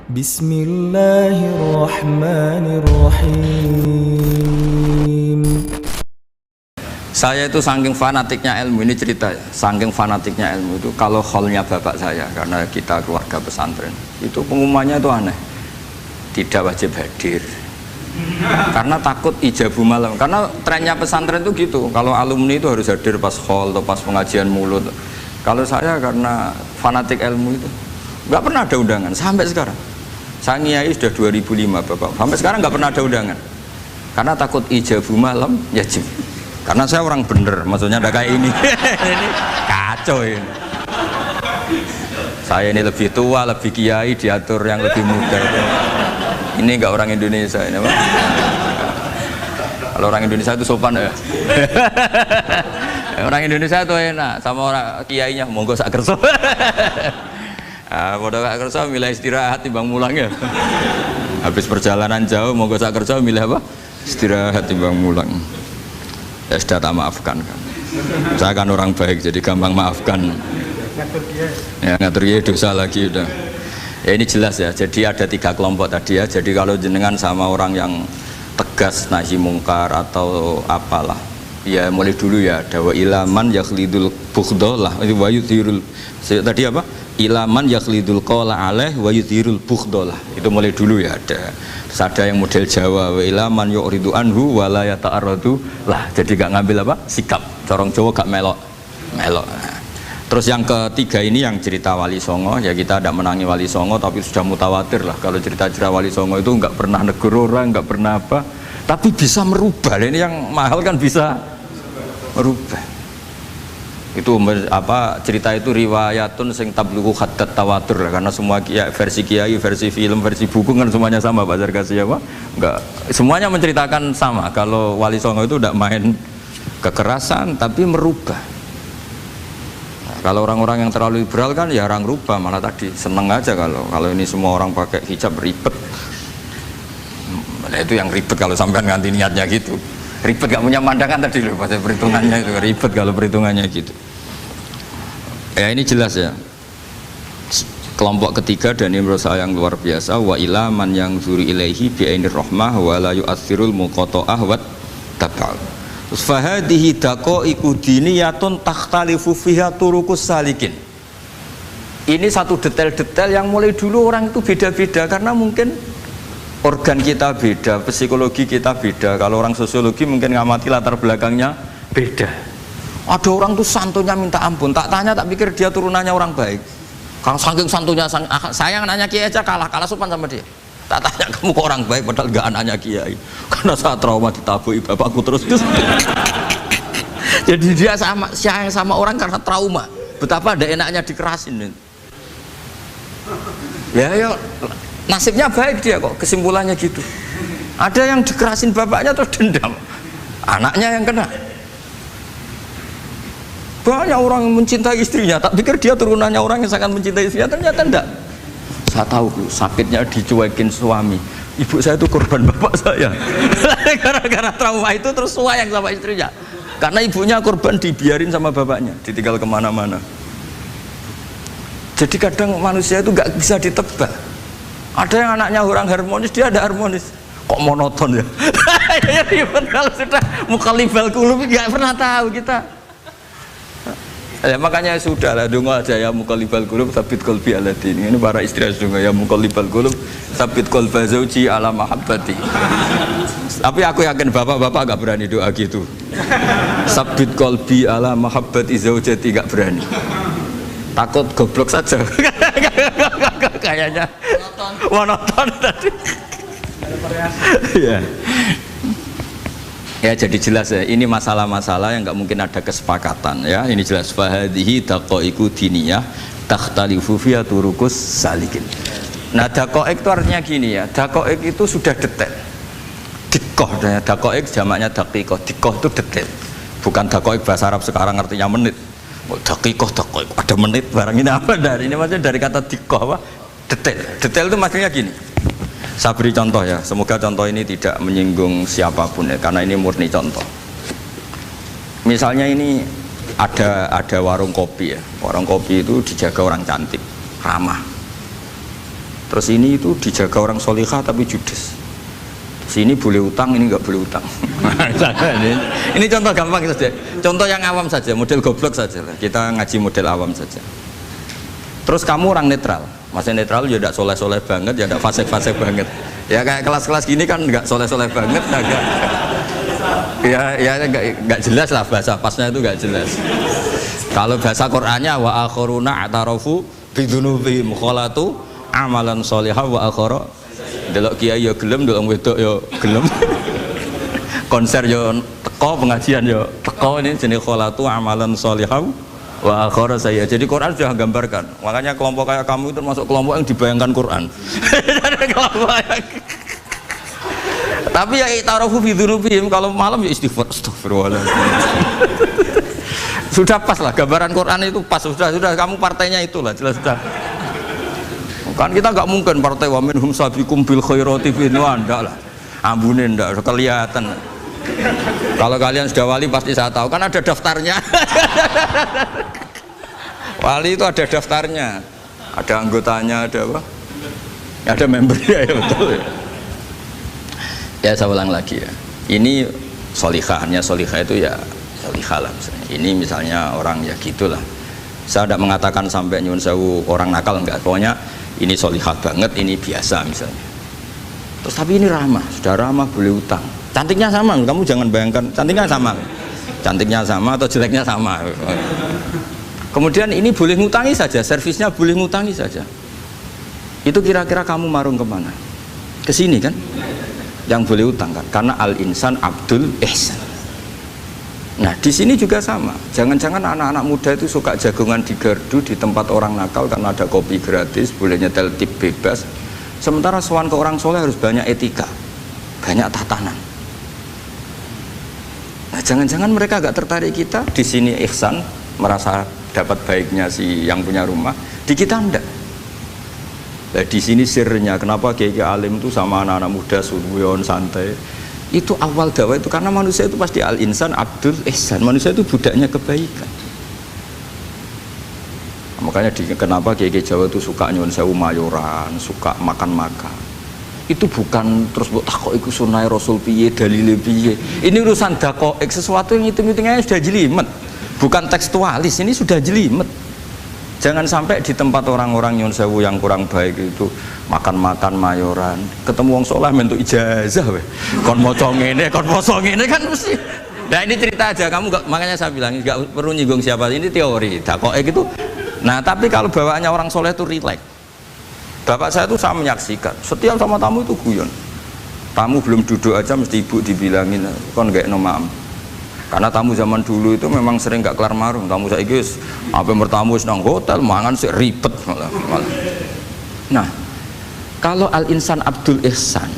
Bismillahirrahmanirrahim. Saya itu saking fanatiknya ilmu, ini cerita ya, saking fanatiknya ilmu itu kalau hallnya bapak saya, karena kita keluarga pesantren, itu pengumumannya itu aneh, tidak wajib hadir karena takut ijabu malam, karena trennya pesantren itu gitu, kalau alumni itu harus hadir pas hall atau pas pengajian mulut. Kalau saya karena fanatik ilmu itu nggak pernah ada undangan sampai sekarang. Saya ngiyai sudah 2005 bapak, sampai sekarang nggak pernah ada undangan karena takut ijabu malam yajib. Karena saya orang bener, maksudnya ada kayak ini. Ini kacau ini. Saya ini lebih tua, lebih kiai, diatur yang lebih muda. Ini enggak orang Indonesia ini, Pak. Kalau orang Indonesia itu sopan ya. Orang Indonesia itu enak, sama orang kiainya monggo sak kerso. Bodoh sak kerso milih istirahat timbang mulang ya. Habis perjalanan jauh monggo sak kerso milih apa? Istirahat timbang mulang. Ya sudah tak maafkan kan. Saya kan orang baik jadi gampang maafkan. Ya ngatur dia dosa lagi udah. Ya ini jelas ya. Jadi ada 3 kelompok tadi ya. Jadi kalau jenengan sama orang yang tegas nahi mungkar atau apalah, ya mulai dulu ya. Ada wa ilaman yakhlidul bughdhalah wa yudhirul. Tadi apa? Ilaman yakhlidul qala alaih wa yudhirul bughdhalah. Itu mulai dulu ya ada. Terus ada yang model Jawa wa ilaman yu'ridu anhu wa la yata'arradu lah. Jadi gak ngambil apa? Sikap. Corong Jawa gak melok. Terus yang ketiga ini yang cerita Wali Songo, ya kita tidak menangi Wali Songo tapi sudah mutawatir lah kalau cerita-cerita Wali Songo itu nggak pernah negur orang, nggak pernah apa, tapi bisa merubah. Ini yang mahal kan bisa merubah. Itu apa cerita itu riwayatun sing tablughu haddad tawatur lah, karena semua versi kiai, versi film, versi buku kan semuanya sama Pak Zarkasi apa? Enggak, semuanya menceritakan sama. Kalau Wali Songo itu tidak main kekerasan tapi merubah. Kalau orang-orang yang terlalu liberal kan ya orang rubah, malah tadi seneng aja kalau ini semua orang pakai hijab ribet. Nah, itu yang ribet kalau sampai ganti niatnya gitu. Ribet gak punya pandangan tadi loh pada perhitungannya itu ribet kalau perhitungannya gitu. Ya ini jelas ya. Kelompok ketiga dan ini menurut saya yang luar biasa, wa ila man yang zuri ilaihi bi ainir rahmah wa la yu'athirul muqata'ah wat tabal. Fahadihi daqaiqu diniyatun takhtalifu fiha turuqus salikin. Ini satu detail-detail yang mulai dulu orang itu beda-beda karena mungkin organ kita beda, psikologi kita beda. Kalau orang sosiologi mungkin ngamati latar belakangnya beda. Ada orang tuh santunya minta ampun, tak tanya tak pikir dia turunannya orang baik. Kalau saking santunya saya nanya kiai aja kalah sopan sama dia. Tak tanya kamu kok orang baik padahal gak anaknya kiai, karena saat trauma ditabui bapakku terus. Jadi dia sama orang karena trauma, betapa ada enaknya dikerasin. Ya nasibnya baik dia kok, kesimpulannya gitu. Ada yang dikerasin bapaknya terus dendam, anaknya yang kena. Banyak orang yang mencintai istrinya, tak pikir dia turunannya orang yang sangat mencintai istrinya, ternyata enggak. Saya tahu sakitnya dicuekin suami. Ibu saya itu korban bapak saya. Gara-gara trauma itu terus sayang sama istrinya. Karena ibunya korban dibiarin sama bapaknya, ditinggal kemana-mana. Jadi kadang manusia itu nggak bisa ditebak. Ada yang anaknya orang harmonis, dia ada harmonis. Kok monoton ya? Kalau sudah mukallibal qulub nggak pernah tahu kita. Ya, makanya sudah lah donga aja ya mukallibal qulub tsabit qalbi ala dini. Ini para istri harus donga ya mukallibal qulub tsabit qalba zauji ala mahabbati. Tapi aku yakin bapak-bapak gak berani doa gitu. Tsabit qalbi ala mahabbati zaujati gak berani. Takut goblok saja. Kayaknya monoton tadi. Ya. Ya jadi jelas ya, ini masalah-masalah yang nggak mungkin ada kesepakatan ya. Ini jelas fahadihi daqaiqu diniyah takhtalifu fiha turuqus salikin. Nah daqaiq itu artinya gini ya, daqaiq itu sudah detail. Dikoh, daqaiq jamaknya daqiqah, dikoh itu detail. Bukan daqaiq bahasa Arab sekarang artinya menit. Daqiqah, daqaiq, ada menit barang ini apa dari ini maksudnya dari kata dikoh apa? Detail. Detail itu maksudnya gini. Saya beri contoh ya, semoga contoh ini tidak menyinggung siapapun ya, karena ini murni contoh. Misalnya ini ada warung kopi ya, warung kopi itu dijaga orang cantik, ramah. Terus ini itu dijaga orang solihah tapi judes. Sini boleh utang, ini nggak boleh utang. Ini contoh gampang saja. Contoh yang awam saja, model goblok saja lah. Kita ngaji model awam saja. Terus kamu orang netral. Maksudnya netral ya tidak soleh-soleh banget, ya tidak fasik-fasik banget. Ya kayak kelas-kelas gini kan nggak soleh-soleh banget, agak. Ya nggak jelas lah bahasa pasnya itu nggak jelas. Kalau bahasa Qur'annya wa akhiruna atarafu bidunubihim kholatu amalan solihah wa akhara. Delok kiai ya gelem, delok wedok ya gelem. Konser ya teko, pengajian ya teko, ini jenis kholatu amalan solihah wa akhara saya. Jadi Quran sudah gambarkan. Makanya kelompok kayak kamu itu termasuk kelompok yang dibayangkan Quran. Tapi ya ta'arufu fi dzunubihim, kalau malam ya istighfar, astagfirullah. Sudah pas lah gambaran Quran itu pas, sudah kamu partainya itulah jelas sudah. Kan kita nggak mungkin partai wa minhum sabiqum bil khairati fi ndak lah. Ambune ndak kelihatan. Kalau kalian sudah wali pasti saya tahu kan ada daftarnya. Wali itu ada daftarnya, ada anggotanya, ada apa? Ada membernya ya betul. Ya saya ulang lagi ya. Ini solihahnya solihah itu ya solihah lah misalnya. Ini misalnya orang ya gitulah. Saya tidak mengatakan sampai nyuwun sewu orang nakal enggak. Pokoknya ini solihah banget, ini biasa misalnya. Terus tapi ini ramah, sudah ramah boleh utang. Cantiknya sama, kamu jangan bayangkan cantiknya sama. Cantiknya sama atau jeleknya sama. Kemudian ini boleh ngutangi saja, servisnya boleh ngutangi saja. Itu kira-kira kamu marung kemana? Ke sini kan? Yang boleh utang kan? Karena al-insan abdul ihsan. Nah di sini juga sama. Jangan-jangan anak-anak muda itu suka jagongan di gardu di tempat orang nakal karena ada kopi gratis, boleh nyetel tip bebas. Sementara sowan ke orang soleh harus banyak etika, banyak tatanan. Nah jangan-jangan mereka agak tertarik kita di sini ihsan, merasa dapat baiknya si yang punya rumah, di kita enggak. Nah, di sini sirnya kenapa kiai alim itu sama anak-anak muda suruyon santai. Itu awal dakwah itu karena manusia itu pasti al-insan abdul ihsan, manusia itu budaknya kebaikan. Makanya kenapa kiai Jawa itu suka nyuwun sewu mayoran, suka makan-makan. Itu bukan terus buat takok iku sunai rasul piye dalile piye. Ini urusan dakoek, sesuatu yang hitung-hitungannya sudah jelimet. Bukan tekstualis, ini sudah jelimet. Jangan sampai di tempat orang-orang nyuwun sewu yang kurang baik itu makan-makan mayoran, ketemu wong saleh mentuk ijazah weh. Kon maca ngene, kon maca ngene kan mesti. Nah ini cerita aja, kamu gak, makanya saya bilang nggak perlu nyinggung siapa, ini teori. Dakoek itu. Nah tapi kalau bawaannya orang soleh itu rileks. Bapak saya itu saya menyaksikan, setiap sama tamu itu guyon. Tamu belum duduk aja mesti ibu dibilangin, kon gak nomam. Karena tamu zaman dulu itu memang sering gak kelar marung. Tamu saya guys, apa bertamu nang hotel, mangan sih ribet malah. Nah, kalau al-insan abdul ihsan,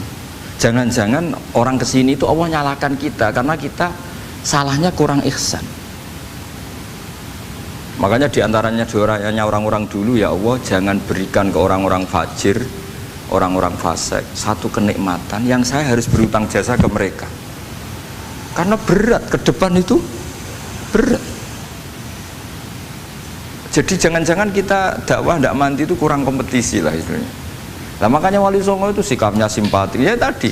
jangan-jangan orang kesini itu Allah nyalakan kita karena kita salahnya kurang ihsan. Makanya diantaranya doanya orang-orang dulu, ya Allah jangan berikan ke orang-orang fajir, orang-orang fasik satu kenikmatan yang saya harus berutang jasa ke mereka. Karena berat, ke depan itu berat. Jadi jangan-jangan kita dakwah tidak mandi itu kurang kompetisi lah istilahnya. Nah makanya Wali Songo itu sikapnya simpati, ya tadi.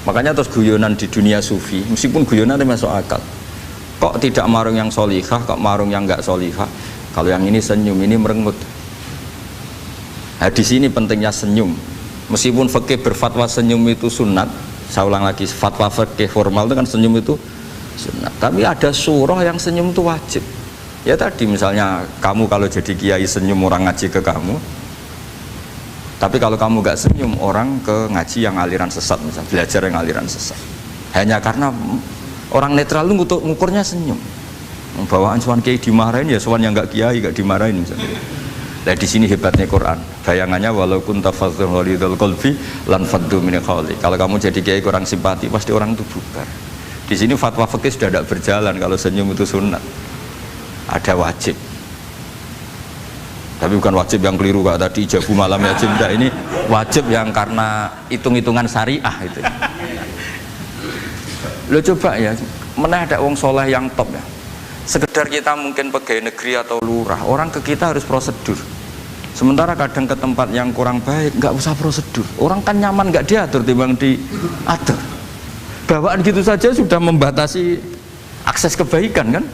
Makanya terus guyonan di dunia sufi, meskipun guyonan itu masuk akal. Kok tidak marung yang solihah, kok marung yang nggak solihah? Kalau yang ini senyum, ini merengut. Nah di sini pentingnya senyum. Meskipun fikih berfatwa senyum itu sunat, saya ulang lagi, fatwa fikih formal itu kan senyum itu sunat. Tapi ada surah yang senyum itu wajib. Ya tadi misalnya kamu kalau jadi kiai senyum orang ngaji ke kamu. Tapi kalau kamu gak senyum orang ke ngaji yang aliran sesat, misalnya belajar yang aliran sesat. Hanya karena orang netral itu ngukurnya senyum. Bawaan sowan kiai dimarahin ya sowan yang gak kiai gak dimarahin misalnya. Nah di sini hebatnya Quran. Bayangannya walaupun tafadzul walidul qalbi lan faddu min qawli. Kalau kamu jadi kiai kurang simpati pasti orang itu bubar. Di sini fatwa fikih sudah tidak berjalan kalau senyum itu sunat. Ada wajib. Tapi bukan wajib yang keliru Kak tadi jabu malam ya cinta, ini wajib yang karena hitung-hitungan syariah itu. Lo coba ya, mana ada wong soleh yang top ya. Sekedar kita mungkin pegawai negeri atau lurah, orang ke kita harus prosedur. Sementara kadang ke tempat yang kurang baik nggak usah prosedur, orang kan nyaman nggak diatur timbang diatur. Bawaan gitu saja sudah membatasi akses kebaikan kan.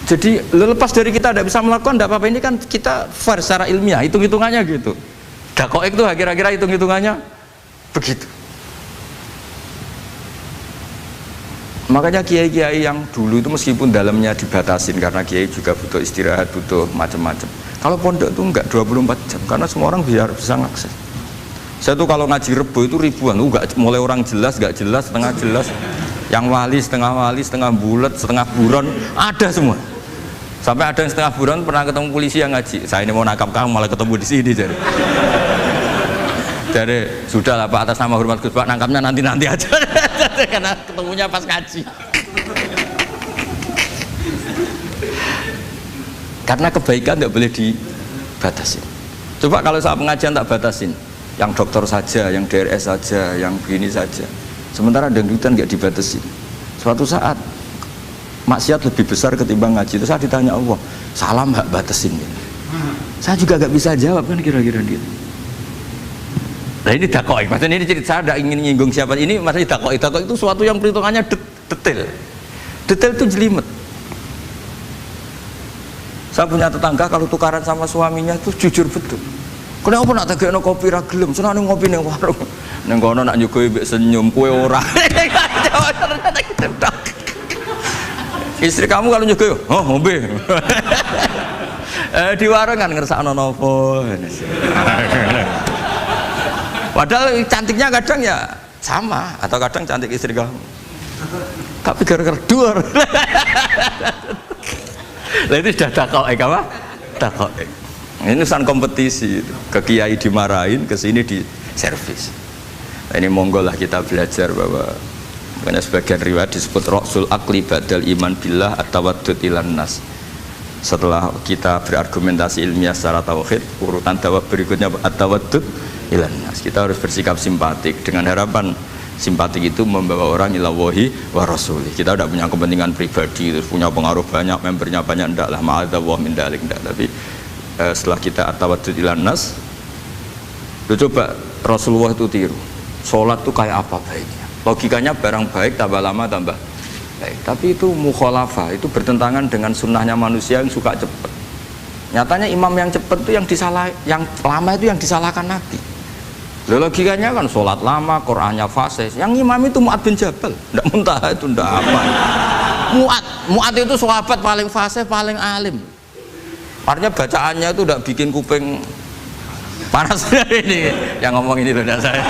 Jadi lepas dari kita tidak bisa melakukan tidak apa-apa, ini kan kita fair secara ilmiah, hitung-hitungannya gitu. Dakoek itu kira-kira hitung-hitungannya begitu. Makanya kiai-kiai yang dulu itu meskipun dalamnya dibatasin karena kiai juga butuh istirahat, butuh macam-macam. Kalau pondok itu enggak 24 jam karena semua orang bisa ngakses. Saya tuh kalau ngaji Rebo itu ribuan, enggak mulai orang jelas, enggak jelas, setengah jelas, yang wali, setengah bulat, setengah buron, ada semua. Sampai ada yang setengah buron pernah ketemu polisi yang ngaji. Saya ini mau nangkap kamu malah ketemu di sini jadi. Jadi sudah lah Pak, atas nama hormat Gus Pak, nangkapnya nanti aja karena ketemunya pas ngaji. Karena kebaikan nggak boleh dibatasi. Coba kalau saat pengajian tak batasin, yang dokter saja, yang DRS saja, yang begini saja. Sementara dangdutan nggak dibatasi. Suatu saat maksiat lebih besar ketimbang ngaji. Itu saya ditanya Allah, salam hak batasin. Saya juga nggak bisa jawab kan kira-kira gitu. Nah ini dakoi, maksudnya ini cerita, saya tidak ingin nyinggung siapa ini, maksudnya dakoi itu suatu yang perhitungannya detail itu jelimet. Saya punya tetangga kalau tukaran sama suaminya itu jujur betul. Kenapa nak tegakno kopi ra gelem, senane ngopi ning warung. Ning kono nak nyugoi mbek senyum kowe ora. Istri kamu kalau nyugoi, oh ngombe. Di warung kan ngersakno nopo. Padahal cantiknya kadang ya sama, atau kadang cantik istri kamu. Tapi gara-gara dua. Lah itu sudah dakoek apa? Dakoek. Ini urusan kompetisi. Ke kiai dimarahin, ke sini di servis. Nah, ini monggo lah kita belajar bahwa karena sebagian riwayat disebut Rasul Akli Badal Iman Billah At-Tawaddud Ilan Nas. Setelah kita berargumentasi ilmiah secara tauhid, urutan dakwah berikutnya At-Tawaddud Ilan Nas. Kita harus bersikap simpatik dengan harapan simpatik itu membawa orang ilawahi wa rasulih. Kita tidak punya kepentingan pribadi, terus punya pengaruh banyak, membernya banyak, enggak lah, ma'adzallah min dalik, enggak. Tapi setelah kita at-tawaddud ilan nas, coba Rasulullah itu tiru. Sholat itu kayak apa baiknya? Logikanya barang baik tambah lama tambah baik. Tapi itu mukhalafah, itu bertentangan dengan sunnahnya manusia yang suka cepat. Nyatanya imam yang cepat itu yang lama itu yang disalahkan Nabi. Logikanya kan sholat lama, Qur'annya fasih. Yang imam itu Mu'ad bin Jabal, tidak muntah itu, tidak apa. Mu'ad itu sahabat paling fasih, paling alim. Artinya bacaannya itu tidak bikin kuping panas. Ini yang ngomong ini loh, saya.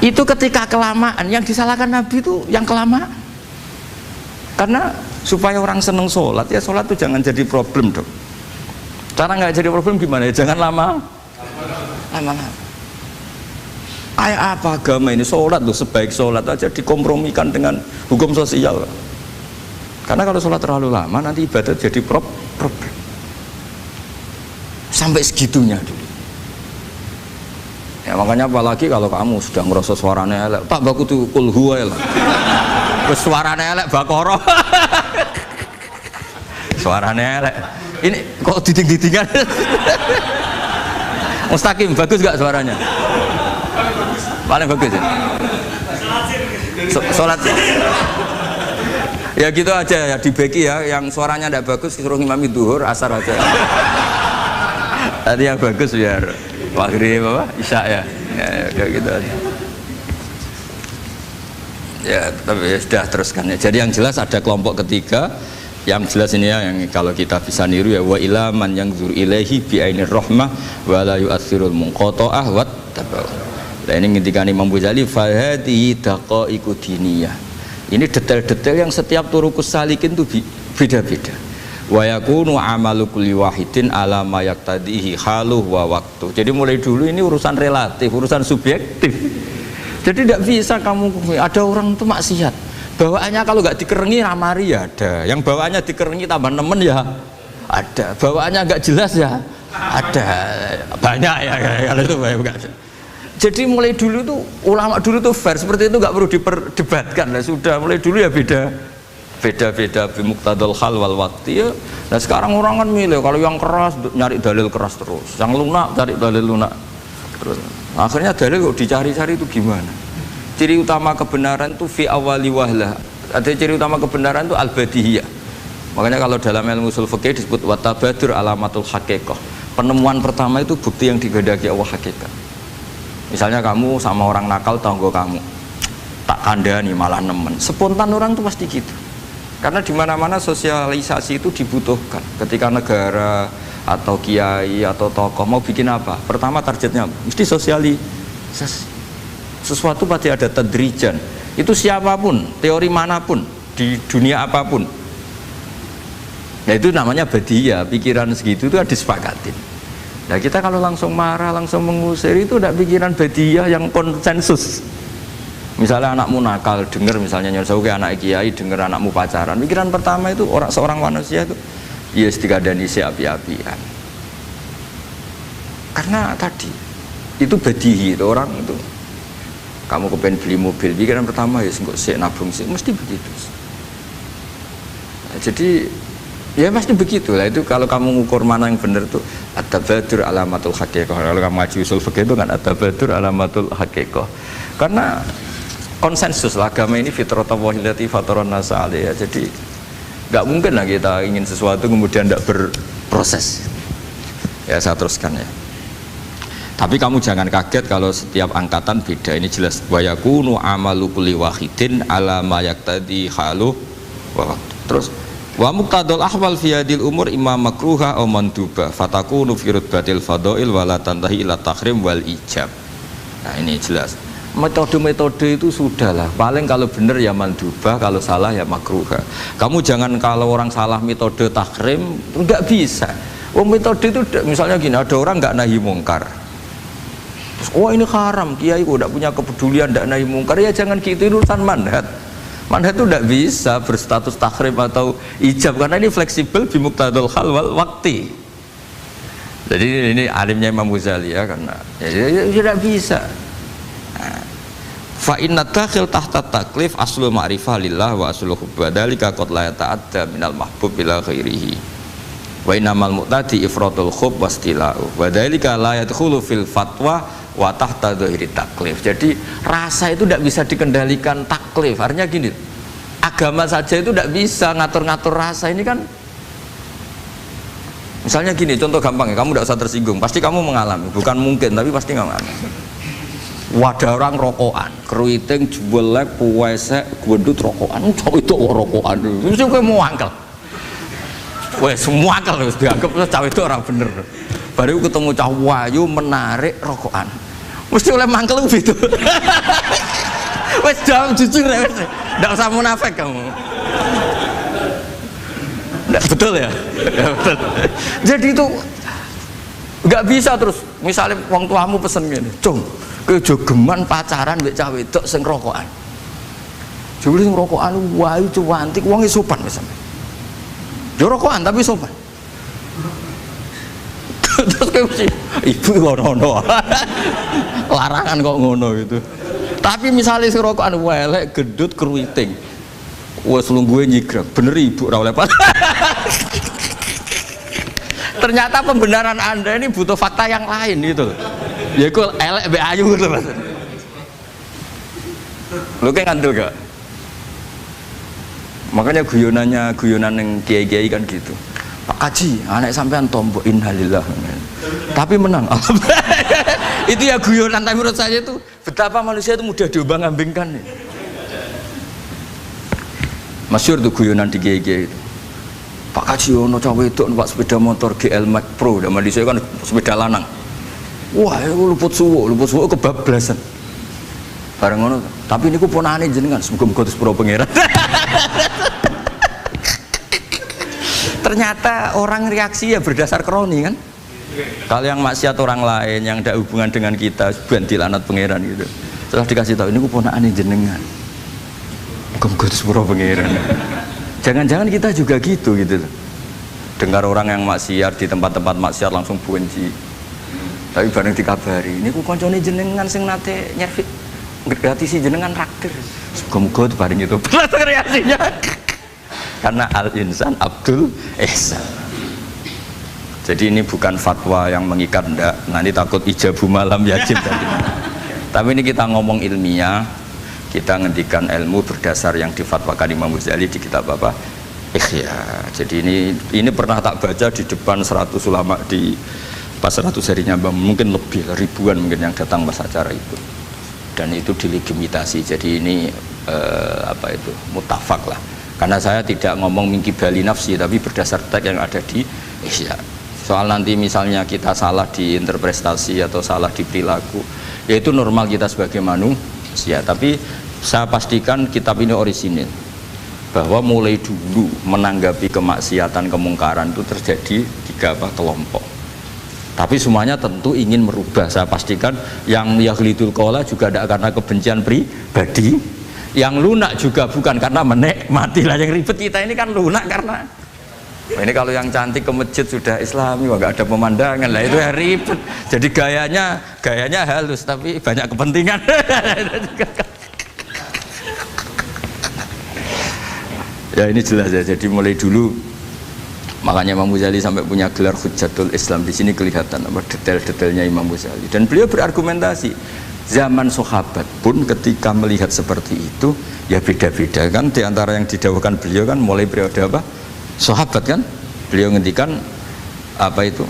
Itu ketika kelamaan, yang disalahkan Nabi itu yang kelamaan. Karena supaya orang seneng sholat, ya sholat itu jangan jadi problem dong. Cara nggak jadi problem gimana ya? Jangan lama. Kayak apa agama ini? Sholat loh, sebaik sholat aja dikompromikan dengan hukum sosial. Karena kalau sholat terlalu lama nanti ibadah jadi problem. Sampai segitunya dulu. Ya makanya apalagi kalau kamu sudah ngerasa suaranya elek, Pak baku tuh kulhu lah. Terus suaranya elek bakoro. Suaranya elek. Ini kok diding-didingan. Mustaqim, bagus gak suaranya? Paling bagus ya? Sholat ya gitu aja ya, dibeki ya, yang suaranya tidak bagus suruh ngimami duhur, asar aja. Tadi yang bagus biar maghrib apa? Isya ya, kayak gitu aja. Ya tapi ya sudah teruskan ya. Jadi yang jelas ada kelompok ketiga. Yang jelas ini ya, yang kalau kita bisa niru ya, wa ilaman yang zur ilaihi bi ainir rahmah wa la yu'athirul munqata'ah wat tabau. Nah ini ketika Imam Ghazali fa hadhihi daqaiqu diniyah. Ini detail-detail yang setiap turukus salikin itu beda-beda. Wa yakunu amalu kulli wahidin ala ma yaqtadihi haluh wa waqtu. Jadi mulai dulu ini urusan relatif, urusan subjektif. Jadi tidak bisa kamu ada orang itu maksiat. Bawaannya kalau nggak dikerengi ramari ya ada, yang bawaannya dikerengi tambah nemen ya ada, bawaannya nggak jelas ya ada, banyak ya kalau itu banyak. Jadi mulai dulu tuh ulama dulu tuh fair seperti itu, nggak perlu diperdebatkan lah, sudah mulai dulu ya beda beda-beda bimuqtadal hal wal waqti ya. Nah sekarang orang kan milih, kalau yang keras nyari dalil keras terus, yang lunak cari dalil lunak terus. Akhirnya dalil kok dicari-cari itu gimana? Ciri utama kebenaran itu fi awali wahlah. Ada ciri utama kebenaran itu al-badihiyah. Makanya kalau dalam ilmu ushul fikih disebut watabadur alamatul haqiqah. Penemuan pertama itu bukti yang digandaki Allah hakikat. Misalnya kamu sama orang nakal tanggo kamu, tak kandani malah nemen. Spontan orang itu pasti gitu. Karena di mana-mana sosialisasi itu dibutuhkan. Ketika negara atau kiai atau tokoh mau bikin apa, pertama targetnya mesti sosialisasi. Sesuatu pasti ada tadrijan. Itu siapapun, teori manapun, di dunia apapun. Nah itu namanya badiyah, pikiran segitu itu disepakatin. Nah kita kalau langsung marah, langsung mengusir itu udah pikiran badiyah yang konsensus. Misalnya anakmu nakal, dengar misalnya nyuruh ke anak kiai, dengar anakmu pacaran. Pikiran pertama itu seorang manusia itu ya dikadani api-apian. Karena tadi itu badihi itu orang itu. Kamu kepengen beli mobil, pikiran pertama ya nggak sih nabung sih, mesti begitu. Nah, jadi ya pasti begitu lah. Itu kalau kamu ngukur mana yang benar tuh at-tabadur alamatul haqiqah. Kalau kamu ngaji usul fikih itu kan at-tabadur alamatul haqiqah. Karena konsensus lah, agama ini fitratallahi allati fataran nasa 'alaiha. Jadi nggak mungkin lah kita ingin sesuatu kemudian tidak berproses. Ya saya teruskan ya. Tapi kamu jangan kaget kalau setiap angkatan beda. Ini jelas wa yakunu amalu kulli wahidin ala ma yaqtadi halu wa terus wa muqtadal ahwal fi hadil umur imma makruha aw manduba fatakunu fi rutbatil fadail wala tantahi ila tahrim wal ijab. Nah ini jelas. Metode-metode itu sudahlah, paling kalau benar ya mandubah, kalau salah ya makruha. Kamu jangan kalau orang salah metode tahrim, enggak bisa. Oh metode itu misalnya gini, ada orang enggak nahi mungkar. Terus, oh ini haram, kiai kok enggak punya kepedulian enggak nahi mungkar, ya jangan gitu, itu urusan manhat. Manhat itu enggak bisa berstatus tahrim atau ijab karena ini fleksibel bimuqtadal hal wal waqti. Jadi ini alimnya Imam Ghazali ya, karena ya tidak bisa. Fa inna dakhil tahta taklif aslu ma'rifah lillah wa aslu hubba dzalika qad la yata'adda minal mahbub ila ghairihi wa innamal muqtadi ifratul khub wastila'u wa dzalika la yadkhulu fil fatwa wa tahta dhahiri taklif. Jadi rasa itu tidak bisa dikendalikan taklif. Artinya gini, agama saja itu tidak bisa ngatur-ngatur rasa. Ini kan misalnya gini, contoh gampang ya, kamu tidak usah tersinggung, pasti kamu mengalami, bukan mungkin tapi pasti mengalami. Wadah orang rokokan, keriting, juelek, puwesek, gendut rokokan, cawe itu rokokan, mesti kayak mau angkel. Wes semua angkel harus dianggap cawe itu orang bener. Baru ketemu cah wayu menarik rokokan, mesti oleh mangkel gitu. Wes jawab jujur ya, wes, tidak usah munafik kamu. Betul ya? Betul. Jadi itu nggak bisa terus. Misalnya wong tuamu pesen gini, cung. Kejogeman pacaran mbek cah wedok sing rokokan. Jebule sing rokokan wae cuantik wong sopan wis sampe. Yo rokokan tapi sopan. Terus kayak mesti ibu ngono. Larangan kok ngono gitu. Tapi misalnya sing rokokan welek gendut keriting. Wes lungguhe nyigrang, bener ibu ora oleh Ternyata pembenaran Anda ini butuh fakta yang lain gitu. Ya itu elek be ayu gitu Mas. Lu kayak ngandel gak? Makanya guyonan yang kiai-kiai kan gitu. Pak Haji, anak sampean tombok innalillah. Tapi menang. Itu ya guyonan, tapi menurut saya itu betapa manusia itu mudah diombang-ambingkan. Masyhur tuh guyonan di kiai-kiai itu. Pak Haji ono cawe itu numpak sepeda motor GL Max Pro, zaman di saya kan sepeda lanang. Wah, luput suwo kebablasan. Bareng ngono, tapi niku ponakane jenengan, muga-muga sepuro pangeran. Ternyata orang reaksi ya berdasar kroni kan. Kalau yang maksiat orang lain yang ada hubungan dengan kita, ganti lanat pangeran gitu. Setelah dikasih tahu ini ponakane jenengan. Muga-muga sepuro pangeran. Jangan-jangan kita juga gitu dengar orang yang maksiat di tempat-tempat maksiat langsung benci. Tapi bareng dikabari, ini ku koncone jenengan sing nate nyervis gratis jenengan traktir. Semoga-moga itu bareng itu. Langsung reaksinya. karena al-insan abdul ihsan. Jadi ini bukan fatwa yang mengikat, enggak. Nanti takut ijabu malam yajib tadi. Tapi ini kita ngomong ilmiah, kita ngendikan ilmu berdasar yang difatwakan Imam Ghazali di kitab apa? Ikhya. Jadi ini pernah tak baca di depan 100 ulama di pas 100 harinya, mungkin lebih ribuan mungkin yang datang pas acara itu. Dan itu dilegitimasi. Jadi ini apa itu? Mutafak lah. Karena saya tidak ngomong mingki bali nafsi, tapi berdasar teks yang ada di Ikhya. Soal nanti misalnya kita salah di interpretasi atau salah di perilaku, yaitu normal kita sebagai manusia. Tapi saya pastikan kitab ini orisinil, bahwa mulai dulu menanggapi kemaksiatan, kemungkaran itu terjadi 3 kelompok. Tapi semuanya tentu ingin merubah. Saya pastikan yang yahlidul qola juga tidak karena kebencian pribadi, yang lunak juga bukan karena menikmati lah. Yang ribet kita ini kan lunak karena ini kalau yang cantik ke masjid sudah Islami, nggak ada pemandangan lah, itu ya ribet. Jadi gayanya halus tapi banyak kepentingan. Ya ini jelas ya. Jadi mulai dulu makanya Imam Ghazali sampai punya gelar Hujjatul Islam. Di sini kelihatan apa detail-detailnya Imam Ghazali. Dan beliau berargumentasi. Zaman sahabat pun ketika melihat seperti itu ya beda-beda kan. Di antara yang didawuhkan beliau kan mulai periode apa? Sahabat kan, beliau ngendikan apa itu?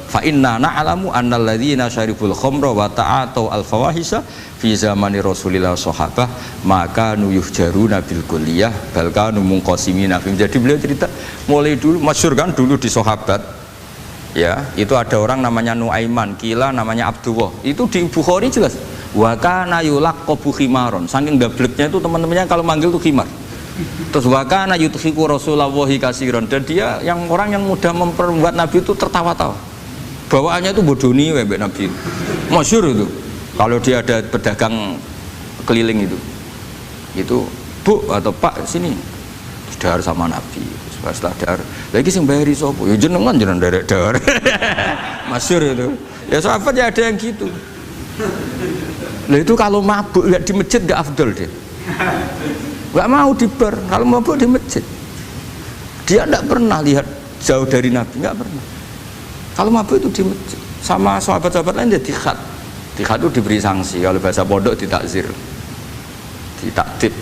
Fa inna na'lamu annal ladzina syaribul khamra wa ta'atu al fawahisha fi zamani Rasulillah sahabah maka nuyuhjaruna bil kulliyah bal kanu munqasimina. Jadi beliau cerita mulai dulu masyhur kan dulu di sahabat ya, itu ada orang namanya Nuaiman, kila namanya Abdullah. Itu di Bukhari jelas. Wa kana yulaqabu khimaron. Saking dableknya itu teman-temannya kalau manggil tuh khimar. Terus wakana yuthiku Rasulullah kasiron, dan dia yang orang yang mudah memperbuat Nabi itu tertawa-tawa. Bawaannya itu bodoni webek Nabi. Masyhur itu. Kalau dia ada pedagang keliling itu Bu atau Pak sini dahar sama Nabi. Setelah dahar, lagi sing bayari sapa? Ya jenengan derek dahar. Masyhur itu. Ya sahabat ya ada yang gitu. Lah itu kalau mabuk lihat di masjid enggak afdol deh. Gak mau di bar, kalau mabuk di masjid. Dia tidak pernah lihat jauh dari Nabi, nggak pernah. Kalau mabuk itu di masjid. Sama sahabat-sahabat lain dia dikhat. Dikhat itu diberi sanksi, kalau bahasa pondok ditakzir, ditakdib.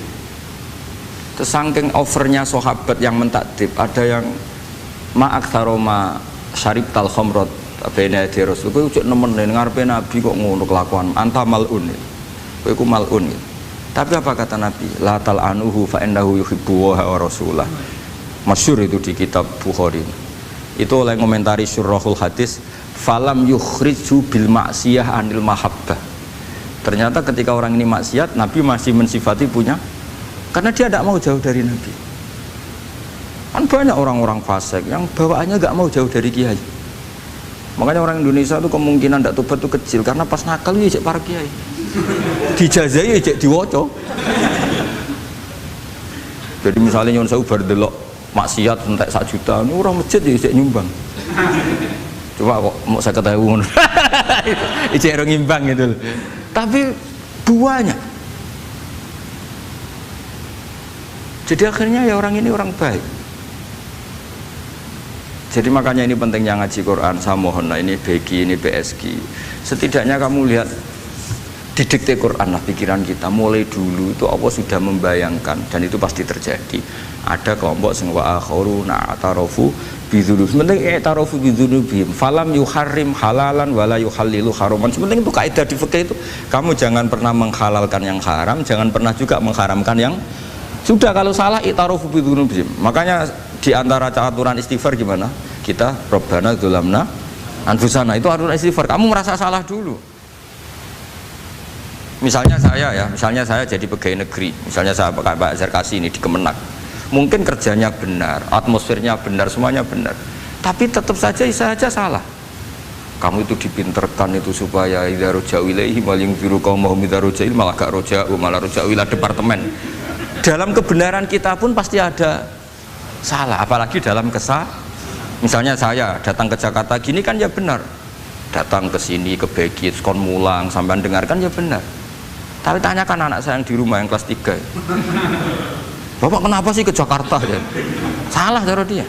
Terus saking overnya sahabat yang mentakdib, ada yang ma'aktaroma syarib tal khomrot bena di Rasul. Kau cek nemenin ngarepe Nabi kok ngono kelakuan, anta malun. Kau iku malun. Tapi apa kata Nabi? La tal'anuhu fa innahu yuhibbu wa rasulah. Masyhur itu di kitab Bukhari. Itu oleh komentari Syurahul Hadis, falam yukhriju bil maksiyah anil mahabbah. Ternyata ketika orang ini maksiat, Nabi masih mensifati punya, karena dia tidak mau jauh dari Nabi. Kan banyak orang-orang fasik yang bawaannya nggak mau jauh dari kiai. Makanya orang Indonesia itu kemungkinan tidak tobat itu kecil, karena pas nakal ya para kiai. Dijazai aja diwoco. Jadi misalnya nyon sewu bar delok maksiat entek 1 juta, ini orang masjid ya ijek nyumbang. Coba kok mau 50.000 ngono. Ijek ora ngimbang gitu loh. Tapi buahnya. Jadi akhirnya ya orang ini orang baik. Jadi makanya ini pentingnya ngaji Quran. Saya mohon, nah ini BG, ini PSG. Setidaknya kamu lihat didikte Quran lah pikiran kita. Mulai dulu itu Allah sudah membayangkan, dan itu pasti terjadi. Ada kelompok sing wa akharuna atarafu bidzunub. Sementing i'tarafu bidzunubihim falam yuharrim halalan wala yuhallilu haraman. Sementing itu kaidah di fikih itu, kamu jangan pernah menghalalkan yang haram, jangan pernah juga mengharamkan yang sudah. Kalau salah i'tarafu bidzunubihim. Makanya di antara aturan istighfar gimana? Kita Rabbana dzulamna anfusana, itu aturan istighfar. Kamu merasa salah dulu. Misalnya saya jadi pegawai negeri, misalnya saya pakai Pak Zarkasi ini di Kemenak, mungkin kerjanya benar, atmosfernya benar, semuanya benar, tapi tetap saja saya aja salah. Kamu itu dipinterkan itu supaya idza roja'u ilaihi maling biru qaumahum idza roja'il malah gak roja'u, malah roja'u ila departemen. Dalam kebenaran kita pun pasti ada salah, apalagi dalam misalnya saya datang ke Jakarta gini kan ya benar, datang ke sini ke Begit kon mulang sampai dengarkan ya benar. Tapi tanyakan anak saya yang di rumah yang kelas 3, Bapak kenapa sih ke Jakarta ya? Salah cara dia.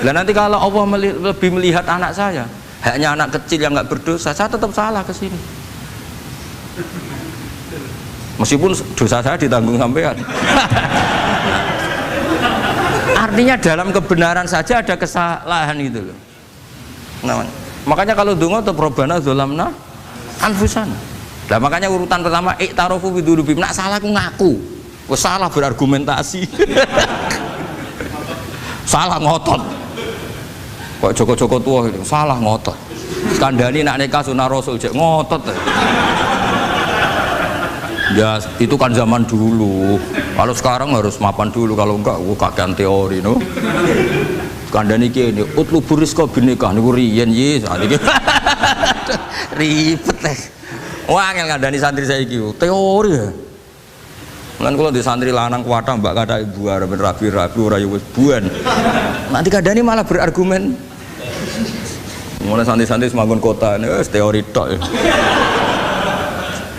Dan nanti kalau Allah lebih melihat anak saya, hanya anak kecil yang nggak berdosa, saya tetap salah ke sini. Meskipun dosa saya ditanggung sampean. Artinya dalam kebenaran saja ada kesalahan gitu loh. Nah, makanya kalau donga tetap Robbana dzolamna anfusana. Nah, makanya urutan pertama iktarafu bidzunubihim, nak salah aku ngaku. Wes salah berargumentasi. Salah ngotot. Kok Joko-Joko tua gitu, salah ngotot. Kandhani nak nikah sunah Rasul cek ngotot. Ya itu kan zaman dulu. Kalau sekarang harus mapan dulu, kalau enggak kakean teori no. Kandhani kene utlubur rizqa binikah niku riyen ye saat iki. Ribet teh. Wah angel kandhani santri saiki teori ya. Lan kula di santri lanang kuwatah mbak kata ibu arep rabi-rabi ora yo wis buan. Nanti kandhani malah berargumen. Mulai santri-santri semangun kota wis teori tok.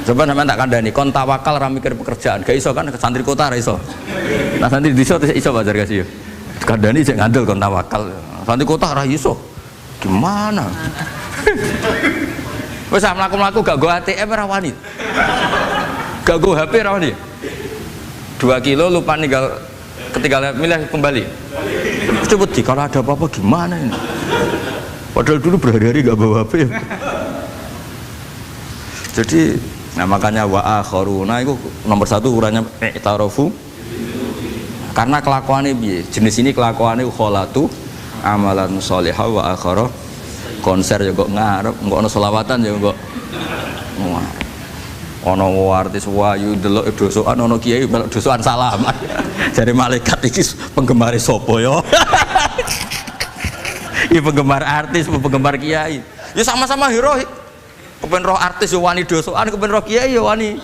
Coba sampean tak kandhani kon tawakal ra mikir pekerjaan, gak iso kan santri kota ra iso. Nah santri desa iso Pak Jargasi ya. Kandhani sing ngandel kon tawakal. Santri kota ra iso. Gimana? Wis mlaku-mlaku gak go ATM ra wani. Gak go HP ra wani. 2 kilo lupa ninggal ketinggalan milih kembali. Cepet sih kalau ada apa-apa gimana ini? Padahal dulu berhari-hari gak bawa HP. Jadi nah makanya wa akharuna itu nomor 1 ukurannya i'tarafu karena kelakuannya piye jenis ini kelakuannya kholatu amalan sholihah wa akhara konser ya kok ngarep kok ana selawatan ya kok ana artis wayu delok dosokan ana kiai melok dosokan salaman jare malaikat iki penggemar sapa ya iki penggemar artis penggemar kiai ya sama-sama hero. Kepen roh artis yo wani dosokan, kepen roh kiai yo wani.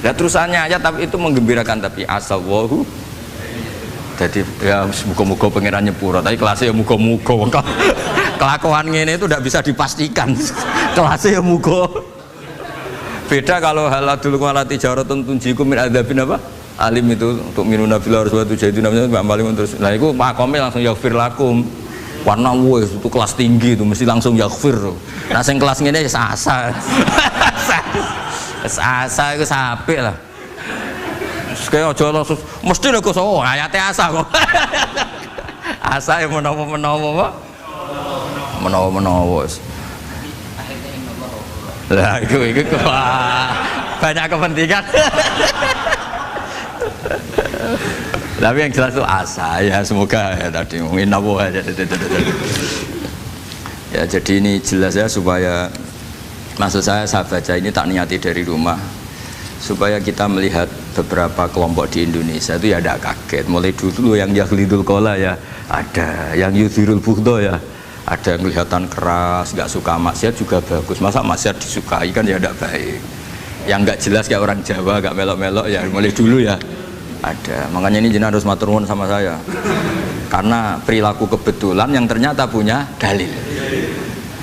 Ya terusannya aja tapi itu menggembirakan tapi asawahu. Jadi ya muga-muga pangeran nyepuro, tapi kelasnya ya muga-muga. Kelakuan ngene itu tidak bisa dipastikan. Kelasnya ya muga. Beda kalau haladul walati jaratun tunjikum min adzabin apa? Alim itu untuk minuna fil arwah itu jadi namanya Mbak Malim terus. Nah itu makomnya langsung yaghfir lakum. Warna wes itu kelas tinggi itu mesti langsung yaghfir. Nah sing kelas ngene ya asa. Asa iku sapik lah. Sekaya aja langsung mesti nek kok ayate asa kok. Asa ya menawa-menawa. Menawa-menawa. Lah iku banyak kepentingan. Tapi yang jelas itu asa ya semoga ya tadi mungkin nabo aja ya jadi ini jelas ya supaya maksud saya baca ini tak niati dari rumah supaya kita melihat beberapa kelompok di Indonesia itu ya ada kaget mulai dulu yang yahlidul kola ya ada yang yudhirul bughdo ya ada yang kelihatan keras nggak suka maksiat juga bagus masa maksiat disukai kan ya tidak baik yang nggak jelas kayak orang Jawa nggak melok-melok ya mulai dulu ya ada, makanya ini jenengan harus matur nuwun sama saya karena perilaku kebetulan yang ternyata punya dalil.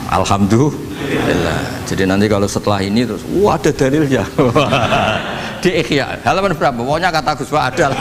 Alhamdulillah. Jadi nanti kalau setelah ini terus wah ada dalilnya di Ihya halaman berapa? Pokoknya kata Gus Pak ada